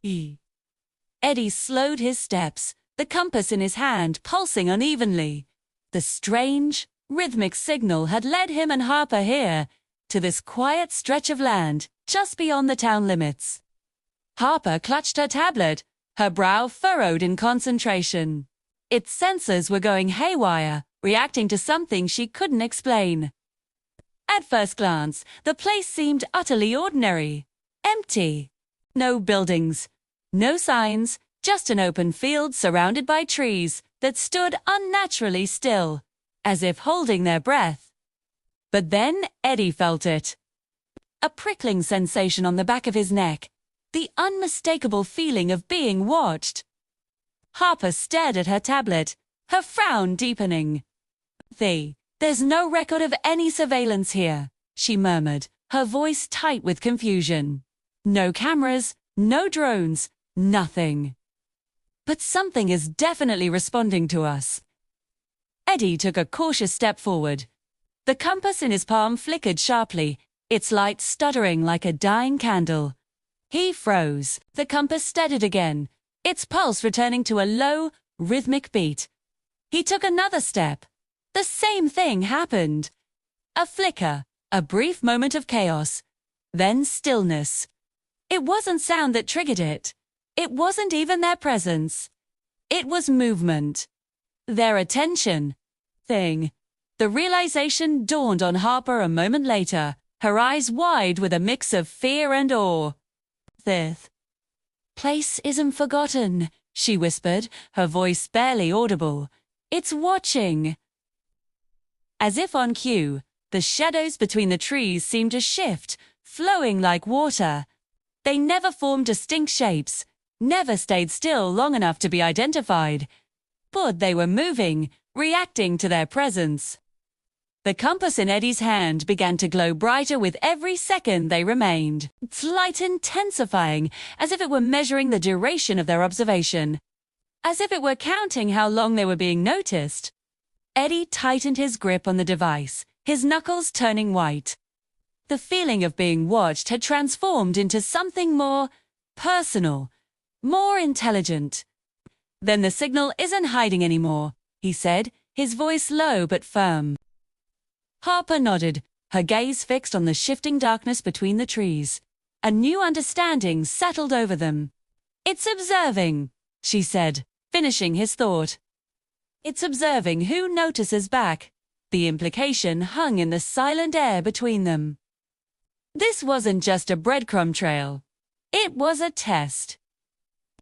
Eddie slowed his steps, the compass in his hand pulsing unevenly. The strange, rhythmic signal had led him and Harper here, to this quiet stretch of land just beyond the town limits. Harper clutched her tablet, her brow furrowed in concentration. Its sensors were going haywire, reacting to something she couldn't explain. At first glance, the place seemed utterly ordinary. Empty. No buildings, no signs, just an open field surrounded by trees that stood unnaturally still, as if holding their breath. But then Eddie felt it. A prickling sensation on the back of his neck, the unmistakable feeling of being watched. Harper stared at her tablet, her frown deepening. There's no record of any surveillance here, she murmured, her voice tight with confusion. No cameras, no drones, nothing. But something is definitely responding to us. Eddie took a cautious step forward. The compass in his palm flickered sharply, its light stuttering like a dying candle. He froze. The compass steadied again, its pulse returning to a low, rhythmic beat. He took another step. The same thing happened. A flicker, a brief moment of chaos, then stillness. It wasn't sound that triggered it. It wasn't even their presence. It was movement. Their attention. The realization dawned on Harper a moment later, her eyes wide with a mix of fear and awe. "This place isn't forgotten," she whispered, her voice barely audible. "It's watching." As if on cue, the shadows between the trees seemed to shift, flowing like water. They never formed distinct shapes, never stayed still long enough to be identified. But they were moving, reacting to their presence. The compass in Eddie's hand began to glow brighter with every second they remained, its light intensifying, as if it were measuring the duration of their observation, as if it were counting how long they were being noticed. Eddie tightened his grip on the device, his knuckles turning white. The feeling of being watched had transformed into something more personal, more intelligent. "Then the signal isn't hiding anymore," he said, his voice low but firm. Harper nodded, her gaze fixed on the shifting darkness between the trees. A new understanding settled over them. "It's observing," she said, finishing his thought. "It's observing who notices back." The implication hung in the silent air between them. This wasn't just a breadcrumb trail. It was a test.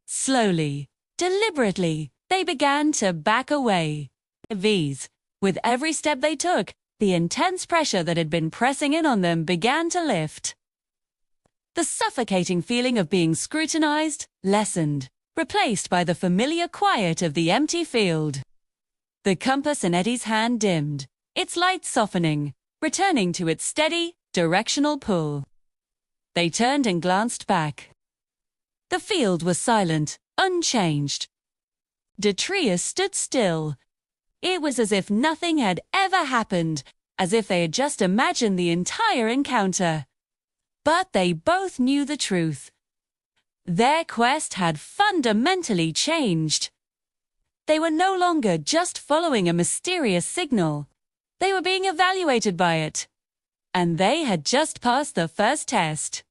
Slowly, deliberately, they began to back away. With every step they took, the intense pressure that had been pressing in on them began to lift. The suffocating feeling of being scrutinized lessened, replaced by the familiar quiet of the empty field. The compass in Eddie's hand dimmed, its light softening, returning to its steady, directional pull. They turned and glanced back. The field was silent, unchanged. Detrius stood still. It was as if nothing had ever happened, as if they had just imagined the entire encounter. But they both knew the truth. Their quest had fundamentally changed. They were no longer just following a mysterious signal. They were being evaluated by it. And they had just passed the first test.